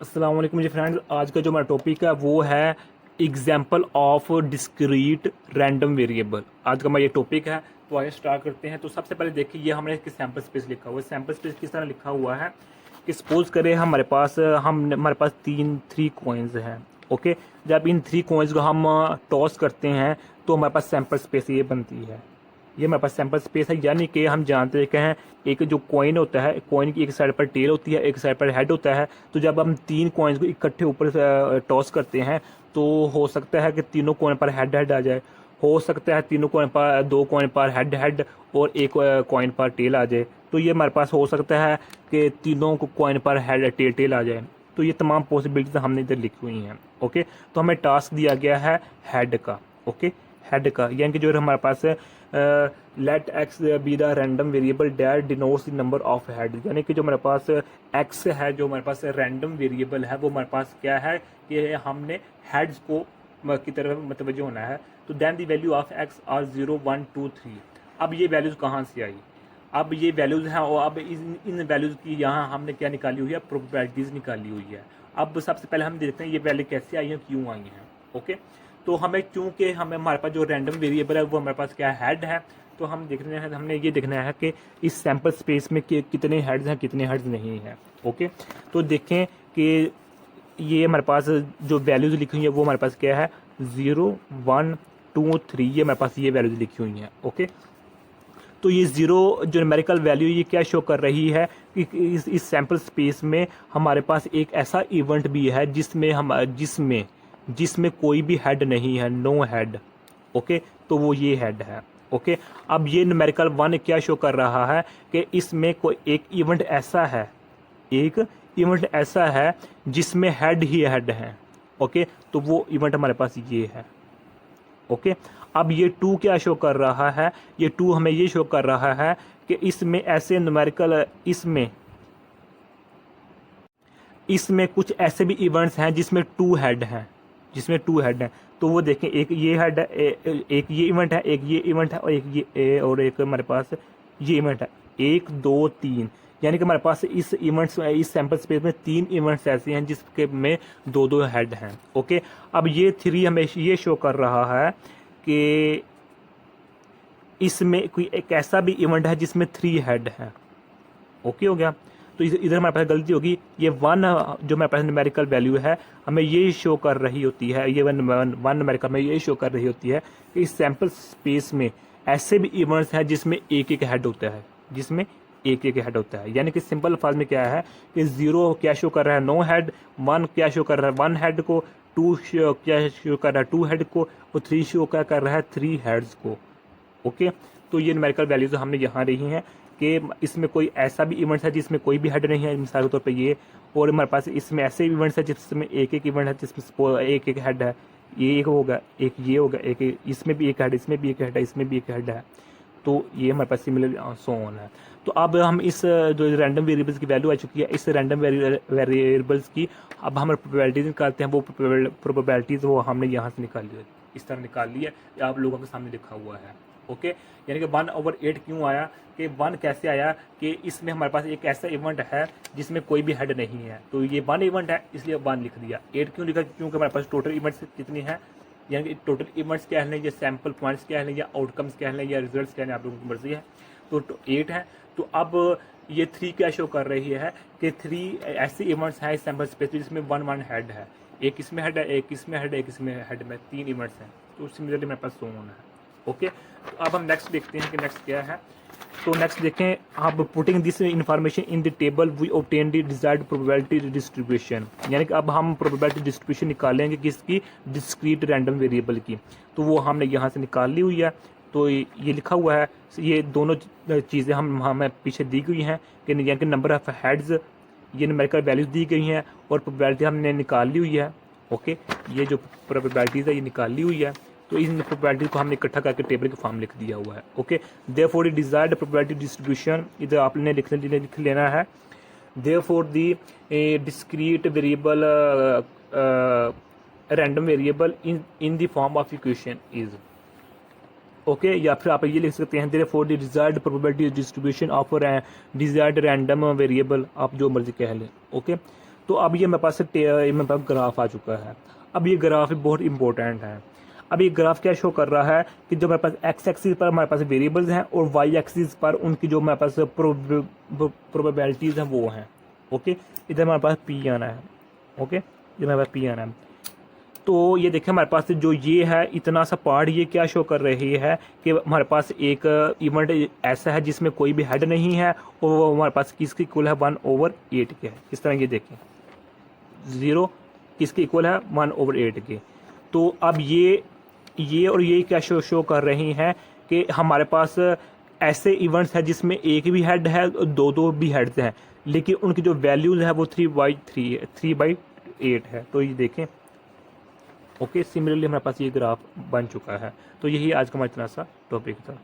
अस्सलाम वालेकुम जी फ्रेंड्स। आज का जो हमारा टॉपिक है वो है example of discrete random variable. आज का हमारा ये टॉपिक है। तो आइए स्टार्ट करते हैं। तो सबसे पहले देखिए, ये हमने इसकी सैम्पल स्पेस लिखा हुआ है। सैम्पल स्पेस किस तरह लिखा हुआ है कि सपोज करें हमारे पास थ्री कॉइन्स हैं। ओके, जब इन थ्री कॉइन्स को हम टॉस करते हैं तो हमारे पास सैम्पल स्पेस ये बनती है। ये हमारे पास सैम्पल स्पेस है, यानी कि हम जानते हैं एक जो कॉइन होता है, कॉइन की एक साइड पर टेल होती है, एक साइड पर हेड होता है। तो जब हम तीन कॉइन्स को इकट्ठे ऊपर टॉस करते हैं तो हो सकता है कि तीनों कॉइन पर हेड हेड आ जाए, हो सकता है तीनों कॉइन पर, दो कॉइन पर हेड हेड और एक कॉइन पर टेल आ जाए। तो ये हमारे पास हो सकता है कि तीनों को कॉइन पर हेड टेल टेल आ जाए। तो ये तमाम पॉसिबिलिटीज हमने इधर लिखी हुई हैं। ओके, तो हमें टास्क दिया गया है हेड का। ओके, हेड का यानी कि जो हमारे पास है let X be the random variable that denotes the number of head, यानी कि जो हमारे पास एक्स है, जो हमारे पास रैंडम वेरिएबल है, वो हमारे पास क्या है कि हमने हेड्स को की तरफ मतवज्जो होना है। तो then the value of X are 0 1 2 3। अब ये वैल्यूज कहाँ से आई? अब ये वैल्यूज हैं और अब इन वैल्यूज की यहाँ हमने क्या निकाली हुई है, प्रोबेबिलिटीज निकाली हुई है। अब सबसे पहले हम देखते हैं ये वैल्यू कैसे आई है, क्यों आई है। ओके, तो हमें चूंकि हमारे पास जो रैंडम वेरिएबल है वो हमारे पास क्या हेड है, तो हम देखने हैं, हमने ये देखना है कि इस सैम्पल स्पेस में कितने हेड्स हैं, कितने हेड्स नहीं हैं। ओके, तो देखें कि ये हमारे पास जो वैल्यूज लिखी हुई है वो हमारे पास क्या है, 0 1 2 3। ये हमारे पास ये वैल्यूज लिखी हुई हैं। ओके, तो ये जीरो जो न्यूमेरिकल वैल्यू ये क्या शो कर रही है कि इस सैम्पल स्पेस में हमारे पास एक ऐसा इवेंट भी है जिसमें कोई भी हेड नहीं है, नो हेड। ओके, तो वो ये हेड है। ओके, अब ये न्यूमेरिकल वन क्या शो कर रहा है कि इसमें कोई एक इवेंट ऐसा है जिसमें हेड ही हेड है। ओके, तो वो इवेंट हमारे पास ये है। ओके, अब ये 2 क्या शो कर रहा है? ये 2 हमें ये शो कर रहा है कि इसमें ऐसे न्यूमेरिकल इसमें कुछ ऐसे भी इवेंट्स हैं जिसमें टू हेड हैं। तो वो देखें, एक ये हेड है, एक ये इवेंट है, एक ये इवेंट है, और एक हमारे पास ये इवेंट है। 1 2 3, यानी कि हमारे पास इस सैम्पल स्पेस में 3 इवेंट्स ऐसे हैं जिसके में दो दो हेड हैं। ओके, अब ये 3 हमें ये शो कर रहा है कि इसमें कोई एक ऐसा भी इवेंट है जिसमें 3 हेड है। ओके हो गया, तो इधर हमारे पास गलती होगी। ये 1 जो हमारे पास न्यूमेरिकल वैल्यू है हमें ये शो कर रही होती है, ये वन न्यूमेरिकल में ये शो कर रही होती है कि इस सैम्पल स्पेस में ऐसे भी इवेंट्स हैं जिसमें एक एक हेड होता है, यानी कि सिंपल अल्फाज में क्या है कि 0 क्या शो कर रहा है, नो हेड। 1 क्या शो कर रहा है, 1 हेड को। 2 क्या शो कर रहा है, 2 हेड को। और 3 शो क्या कर रहा है, 3 हेड्स को। ओके, तो ये न्यूमेरिकल वैल्यूज हमने यहाँ रही हैं कि इसमें कोई ऐसा भी इवेंट है जिसमें कोई भी हेड नहीं है, मिसाल के तौर पे ये। और हमारे पास इसमें ऐसे इवेंट्स है जिसमें एक एक इवेंट है जिसमें एक एक हेड है। ये एक होगा, एक ये होगा, एक इसमें भी एक हेड, इसमें भी एक हेड है, इसमें भी एक हेड है। तो ये हमारे पास सिमिलर सो ऑन है। तो अब हम इस जो रैंडम वेरिएबल्स की वैल्यू आ चुकी है, इस रैंडम वेरिएबल्स की अब हम प्रोबेबिलिटीज निकालते हैं। वो प्रोबेबिलिटीज वो हमने यहाँ से निकाल लिया, इस तरह निकाल लिया, आप लोगों के सामने लिखा हुआ है। ओके, यानी कि 1/8 क्यों आया, कि 1 कैसे आया कि इसमें हमारे पास एक ऐसा इवेंट है जिसमें कोई भी हेड नहीं है। तो ये 1 इवेंट है, इसलिए 1 लिख दिया। 8 क्यों लिखा, क्योंकि हमारे पास टोटल इवेंट्स कितनी है, यानी कि टोटल इवेंट्स क्या है, या सैम्पल पॉइंट्स क्या है, या आउटकम्स क्या है, या रिजल्ट्स क्या है, आप लोगों की मर्जी है। तो 8 है। तो अब ये 3 क्या शो कर रही है कि 3 ऐसे इवेंट्स हैं इस सैम्पल स्पेस में जिसमें 1 हेड है। एक इसमें हेड है, एक इसमें हेड है, एक इसमें हेड में, 3 इवेंट्स हैं। तो सिमिलरली मेरे पास शो होना है। ओके, तो अब हम नेक्स्ट देखते हैं कि नेक्स्ट क्या है। तो नेक्स्ट देखें, आप putting this information in the table we obtain the desired probability distribution, यानी कि अब हम प्रोबेबिलिटी डिस्ट्रीब्यूशन निकालेंगे किसकी, डिस्क्रीट रैंडम वेरिएबल की। तो वो हमने यहाँ से निकाल ली हुई है। तो ये लिखा हुआ है, ये दोनों चीज़ें हमें पीछे दी गई हैं कि यानी कि नंबर ऑफ हेड्स, ये न्यूमेरिकल वैल्यूज दी गई हैं, और प्रोबेबिलिटी हमने निकाल ली हुई है। ओके, ये जो प्रोबेबिलिटीज़ है ये निकाल ली हुई है। तो इन प्रोबेबिलिटी को हमने इकट्ठा करके टेबल के फॉर्म लिख दिया हुआ है। Okay, therefore the desired probability distribution, इधर आपने लिख लेना है, therefore the discrete variable random variable in the form of equation is. Okay, या फिर आप ये लिख सकते हैं, therefore the desired probability distribution of desired random variable, आप जो मर्जी कह लें। ओके, तो अब ये मेरे पास ग्राफ आ चुका है। अब ये ग्राफ बहुत इंपॉर्टेंट है। अब ये ग्राफ क्या शो कर रहा है कि जो मेरे पास एक्स एक्सिस पर हमारे पास वेरिएबल्स हैं और वाई एक्सिस पर उनकी जो मेरे पास प्रोबेबिलिटीज़ हैं वो हैं। ओके, इधर हमारे पास पी आना है। ओके, इधर हमारे पास पी आना है। तो ये देखें हमारे पास जो ये है इतना सा पार्ट, ये क्या शो कर रही है कि हमारे पास एक इवेंट ऐसा है जिसमें कोई भी हेड नहीं है और वो हमारे पास किसके इक्वल है 1/8 के है। इस तरह ये देखें 0 किसके इक्वल है 1/8 के। तो अब ये और ये क्या शो कर रही हैं कि हमारे पास ऐसे इवेंट्स हैं जिसमें एक भी हेड है, दो भी हेड्स हैं, लेकिन उनकी जो वैल्यूज़ है वो 3/8 है। तो ये देखें। ओके, सिमिलरली हमारे पास ये ग्राफ बन चुका है। तो यही आज का हमारा इतना सा टॉपिक था।